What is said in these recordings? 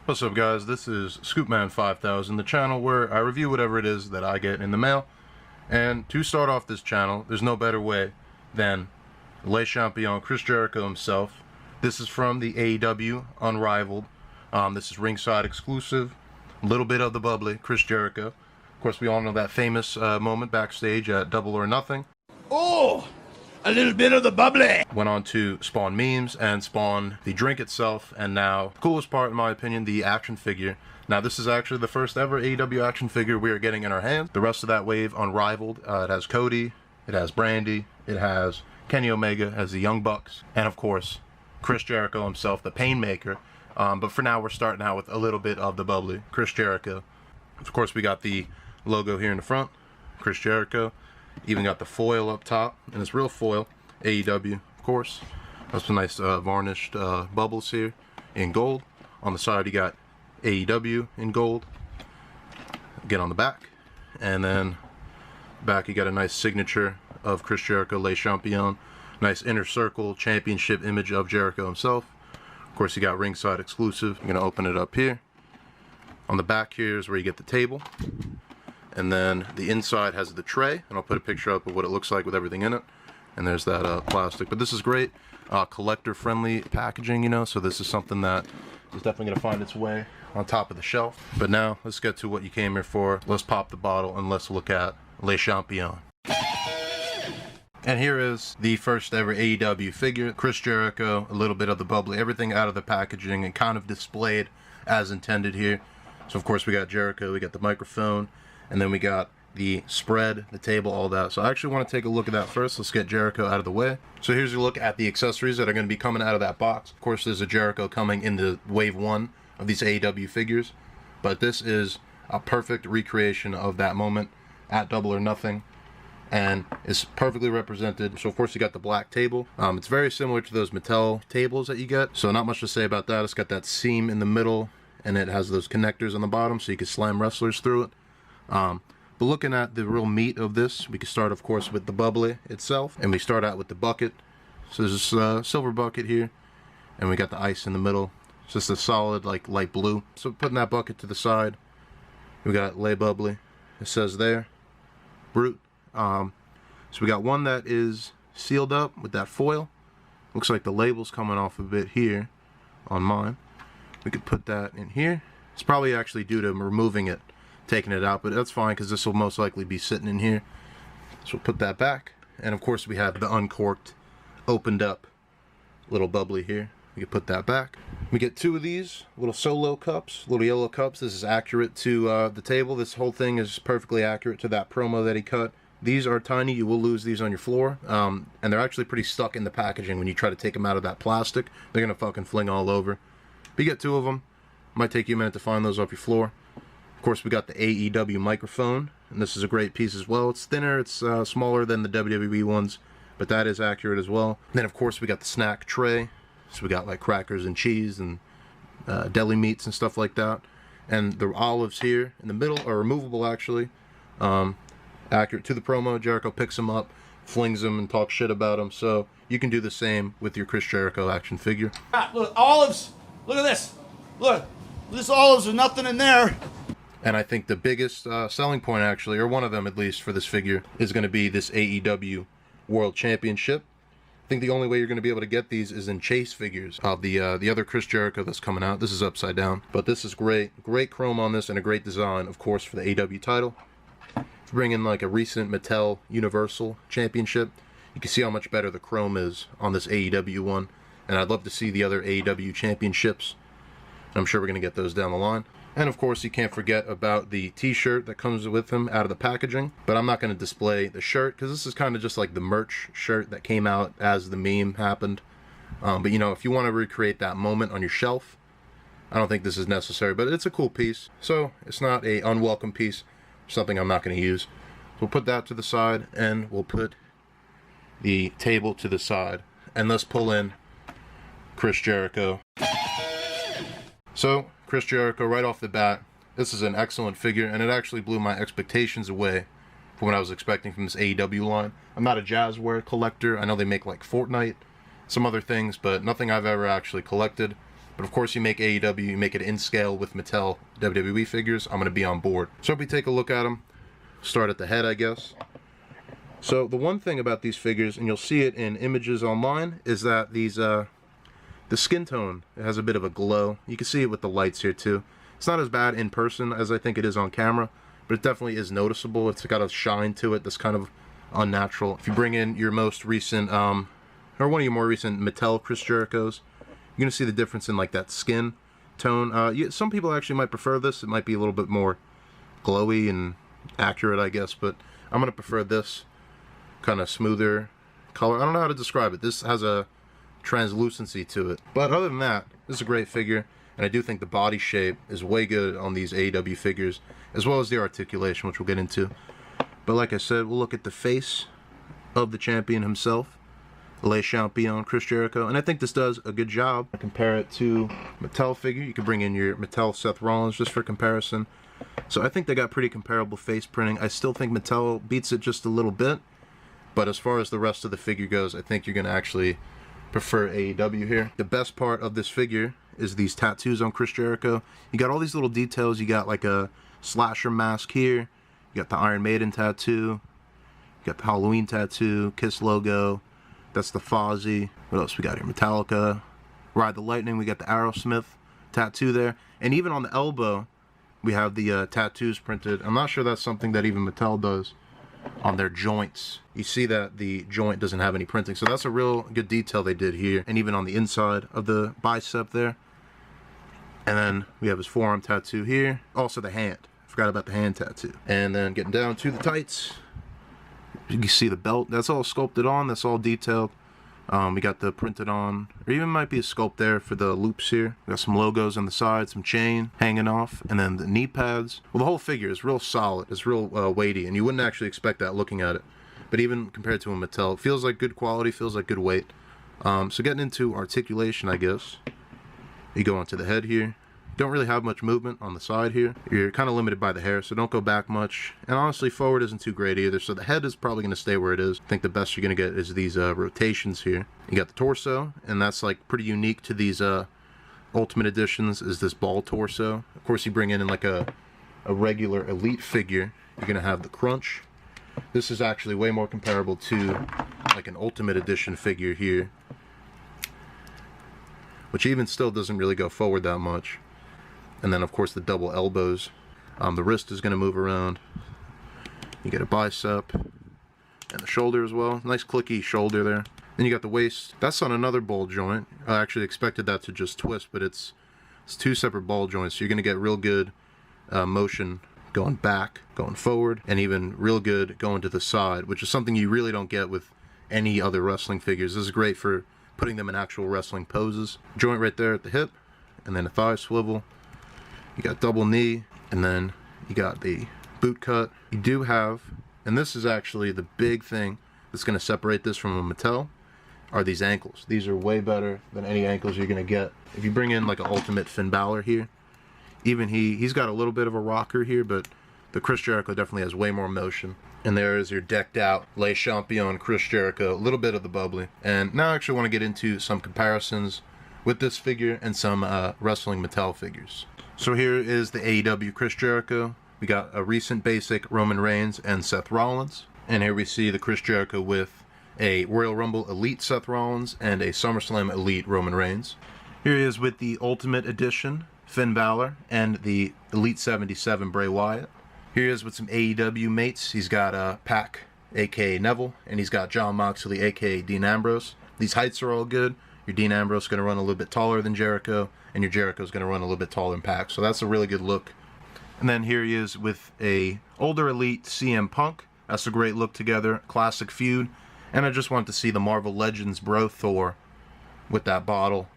What's up, guys? This is Scoopman 5000, the channel where I review whatever it is that I get in the mail. And to start off this channel, there's no better way than Le Champion Chris Jericho himself. This is from the AEW Unrivaled. This is Ringside exclusive. A little bit of the Bubbly, Chris Jericho. Of course, we all know that famous moment backstage at Double or Nothing. Oh! A little bit of the Bubbly! Went on to spawn memes and spawn the drink itself, and now, the coolest part in my opinion, the action figure. Now this is actually the first ever AEW action figure we are getting in our hands. The rest of that wave, Unrivaled, it has Cody, it has Brandy, it has Kenny Omega as the Young Bucks, and of course, Chris Jericho himself, the Painmaker. But for now, we're starting out with a little bit of the Bubbly, Chris Jericho. Of course, we got the logo here in the front, Chris Jericho. Even got the foil up top, and it's real foil, AEW, of course. That's some nice varnished bubbles here in gold. On the side, you got AEW in gold. Again on the back, and then back you got a nice signature of Chris Jericho, Le Champion. Nice inner circle championship image of Jericho himself. Of course, you got Ringside exclusive. I'm gonna open it up here. On the back here is where you get the table. And then the inside has the tray, and I'll put a picture up of what it looks like with everything in it. And there's that plastic. But this is great, collector-friendly packaging, you know, so this is something that is definitely going to find its way on top of the shelf. But now, let's get to what you came here for. Let's pop the bottle, and let's look at Le Champion. And here is the first ever AEW figure, Chris Jericho, a little bit of the Bubbly, everything out of the packaging and kind of displayed as intended here. So, of course, we got Jericho, we got the microphone, and then we got the spread, the table, all that. So I actually want to take a look at that first. Let's get Jericho out of the way. So here's a look at the accessories that are going to be coming out of that box. Of course, there's a Jericho coming in the wave 1 of these AEW figures. But this is a perfect recreation of that moment at Double or Nothing. And it's perfectly represented. So of course you got the black table. It's very similar to those Mattel tables that you get. So not much to say about that. It's got that seam in the middle, and it has those connectors on the bottom so you can slam wrestlers through it. But looking at the real meat of this, we can start, of course, with the Bubbly itself, and we start out with the bucket. So there's this silver bucket here, and we got the ice in the middle. It's just a solid, like, light blue. So putting that bucket to the side, we got Le Bubbly. It says there, Brute. So we got one that is sealed up with that foil. Looks like the label's coming off a bit here on mine. We could put that in here. It's probably actually due to removing it, taking it out, but that's fine because this will most likely be sitting in here. So we'll put that back, and of course we have the uncorked, opened up little Bubbly here. We can put that back. We get two of these little solo cups, little yellow cups. This is accurate to the table. This whole thing is perfectly accurate to that promo that he cut. These are tiny. You will lose these on your floor, and they're actually pretty stuck in the packaging. When you try to take them out of that plastic, they're gonna fucking fling all over. But you get two of them. Might take you a minute to find those off your floor. Of course, we got the AEW microphone, and this is a great piece as well. It's thinner, it's smaller than the WWE ones, but that is accurate as well. And then, of course, we got the snack tray. So we got like crackers and cheese and deli meats and stuff like that. And the olives here in the middle are removable, actually. Accurate to the promo. Jericho picks them up, flings them, and talks shit about them. So you can do the same with your Chris Jericho action figure. Look, olives! Look at this! Look! This olives, there's nothing in there! And I think the biggest selling point, actually, or one of them at least, for this figure is going to be this AEW World Championship. I think the only way you're going to be able to get these is in chase figures of the other Chris Jericho that's coming out. This is upside down, but this is great. Great chrome on this and a great design, of course, for the AEW title. If you bring in like a recent Mattel Universal Championship, you can see how much better the chrome is on this AEW one. And I'd love to see the other AEW Championships. I'm sure we're going to get those down the line. And of course, you can't forget about the t-shirt that comes with them out of the packaging. But I'm not going to display the shirt because this is kind of just like the merch shirt that came out as the meme happened. But you know, if you want to recreate that moment on your shelf, I don't think this is necessary. But it's a cool piece. So it's not a unwelcome piece. Something I'm not going to use. So we'll put that to the side, and we'll put the table to the side. And let's pull in Chris Jericho. So, Chris Jericho, right off the bat, this is an excellent figure, and it actually blew my expectations away from what I was expecting from this AEW line. I'm not a Jazwares collector. I know they make like Fortnite, some other things, but nothing I've ever actually collected. But of course, you make AEW, you make it in scale with Mattel WWE figures, I'm going to be on board. So if we take a look at them, start at the head, I guess. So the one thing about these figures, and you'll see it in images online, is that these the skin tone has a bit of a glow. You can see it with the lights here too. It's not as bad in person as I think it is on camera, but it definitely is noticeable. It's got a shine to it that's kind of unnatural. If you bring in your most recent, or one of your more recent Mattel Chris Jerichos, you're going to see the difference in like that skin tone. Some people actually might prefer this. It might be a little bit more glowy and accurate, I guess, but I'm going to prefer this kind of smoother color. I don't know how to describe it. This has a translucency to it. But other than that, this is a great figure, and I do think the body shape is way good on these AEW figures, as well as the articulation, which we'll get into. But like I said, we'll look at the face of the champion himself, Le Champion Chris Jericho, and I think this does a good job. Compare it to Mattel figure. You can bring in your Mattel Seth Rollins just for comparison. So I think they got pretty comparable face printing. I still think Mattel beats it just a little bit, but as far as the rest of the figure goes, I think you're going to actually prefer AEW here. The best part of this figure is these tattoos on Chris Jericho. You got all these little details. You got like a slasher mask here. You got the Iron Maiden tattoo. You got the Halloween tattoo, Kiss logo. That's the Fozzy. What else we got here? Metallica. Ride the Lightning. We got the Aerosmith tattoo there. And even on the elbow, we have the tattoos printed. I'm not sure that's something that even Mattel does on their joints. You see that the joint doesn't have any printing, so that's a real good detail they did here. And even on the inside of the bicep there. And then we have his forearm tattoo here. Also the hand. Forgot about the hand tattoo. And then getting down to the tights, you can see the belt. That's all sculpted on. That's all detailed. We got the printed on, or even might be a sculpt there for the loops here. We got some logos on the side, some chain hanging off, and then the knee pads. Well, the whole figure is real solid. It's real weighty, and you wouldn't actually expect that looking at it. But even compared to a Mattel, it feels like good quality, feels like good weight. So getting into articulation, I guess. You go onto the head here. Don't really have much movement on the side here. You're kind of limited by the hair, so don't go back much. And honestly, forward isn't too great either, so the head is probably going to stay where it is. I think the best you're going to get is these rotations here. You got the torso, and that's like pretty unique to these Ultimate Editions, is this ball torso. Of course, you bring in like a regular Elite figure, you're going to have the crunch. This is actually way more comparable to like an Ultimate Edition figure here, which even still doesn't really go forward that much. And then, of course, the double elbows. The wrist is going to move around. You get a bicep and the shoulder as well. Nice clicky shoulder there. Then you got the waist. That's on another ball joint. I actually expected that to just twist, but it's two separate ball joints. So you're going to get real good motion going back, going forward, and even real good going to the side, which is something you really don't get with any other wrestling figures. This is great for putting them in actual wrestling poses. Joint right there at the hip, and then a thigh swivel. You got double knee, and then you got the boot cut. You do have, and this is actually the big thing that's going to separate this from a Mattel, are these ankles. These are way better than any ankles you're going to get. If you bring in like an Ultimate Finn Balor here, even he's got a little bit of a rocker here, but the Chris Jericho definitely has way more motion. And there is your decked out Le Champion Chris Jericho, a little bit of the bubbly. And now I actually want to get into some comparisons with this figure and some wrestling Mattel figures. So here is the AEW Chris Jericho. We got a recent basic Roman Reigns and Seth Rollins. And here we see the Chris Jericho with a Royal Rumble Elite Seth Rollins and a SummerSlam Elite Roman Reigns. Here he is with the Ultimate Edition Finn Balor and the Elite 77 Bray Wyatt. Here he is with some AEW mates. He's got Pac, aka Neville, and he's got Jon Moxley, aka Dean Ambrose. These heights are all good. Your Dean Ambrose is going to run a little bit taller than Jericho, and your Jericho is going to run a little bit taller than Pac. So that's a really good look. And then here he is with a older Elite CM Punk. That's a great look together. Classic feud. And I just wanted to see the Marvel Legends Bro Thor with that bottle.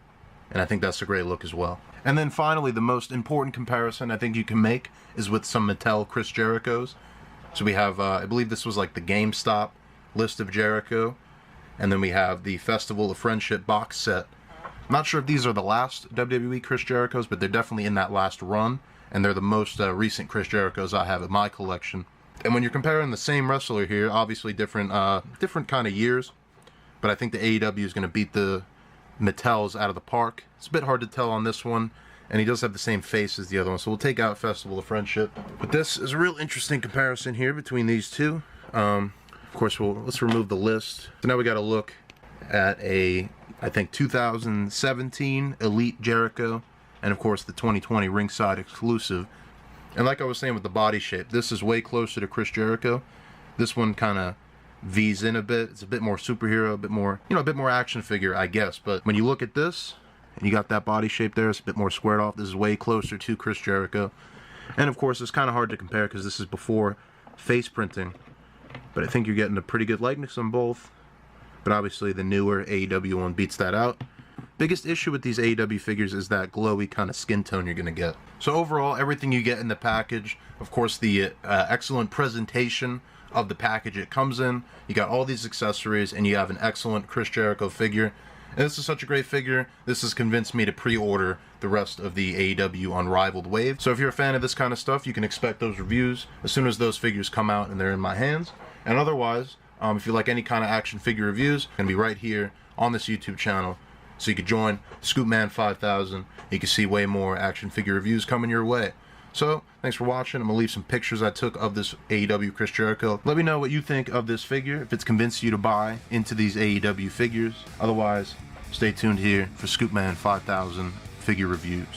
And I think that's a great look as well. And then finally, the most important comparison I think you can make is with some Mattel Chris Jerichos. So we have, I believe this was like the GameStop list of Jericho. And then we have the Festival of Friendship box set. I'm not sure if these are the last WWE Chris Jerichos, but they're definitely in that last run. And they're the most recent Chris Jerichos I have in my collection. And when you're comparing the same wrestler here, obviously different kind of years. But I think the AEW is going to beat the Mattel's out of the park. It's a bit hard to tell on this one, and he does have the same face as the other one, so we'll take out Festival of Friendship. But this is a real interesting comparison here between these two. Of course, let's remove the list. So now we got to look at I think 2017 Elite Jericho, and of course the 2020 Ringside exclusive. And like I was saying with the body shape, this is way closer to Chris Jericho. This one kind of V's in a bit. It's a bit more superhero, a bit more, a bit more action figure, I guess. But when you look at this, and you got that body shape there, it's a bit more squared off. This is way closer to Chris Jericho. And of course, it's kind of hard to compare because this is before face printing. But I think you're getting a pretty good likeness on both. But obviously, the newer AEW one beats that out. Biggest issue with these AEW figures is that glowy kind of skin tone you're going to get. So overall, everything you get in the package, of course, the excellent presentation of the package it comes in. You got all these accessories, and you have an excellent Chris Jericho figure. And this is such a great figure. This has convinced me to pre-order the rest of the AEW Unrivaled Wave. So if you're a fan of this kind of stuff, you can expect those reviews as soon as those figures come out and they're in my hands. And otherwise, if you like any kind of action figure reviews, it's going to be right here on this YouTube channel. So you can join Scoopman 5000. You can see way more action figure reviews coming your way. So, thanks for watching. I'm going to leave some pictures I took of this AEW Chris Jericho. Let me know what you think of this figure, if it's convinced you to buy into these AEW figures. Otherwise, stay tuned here for Scoopman 5000 figure reviews.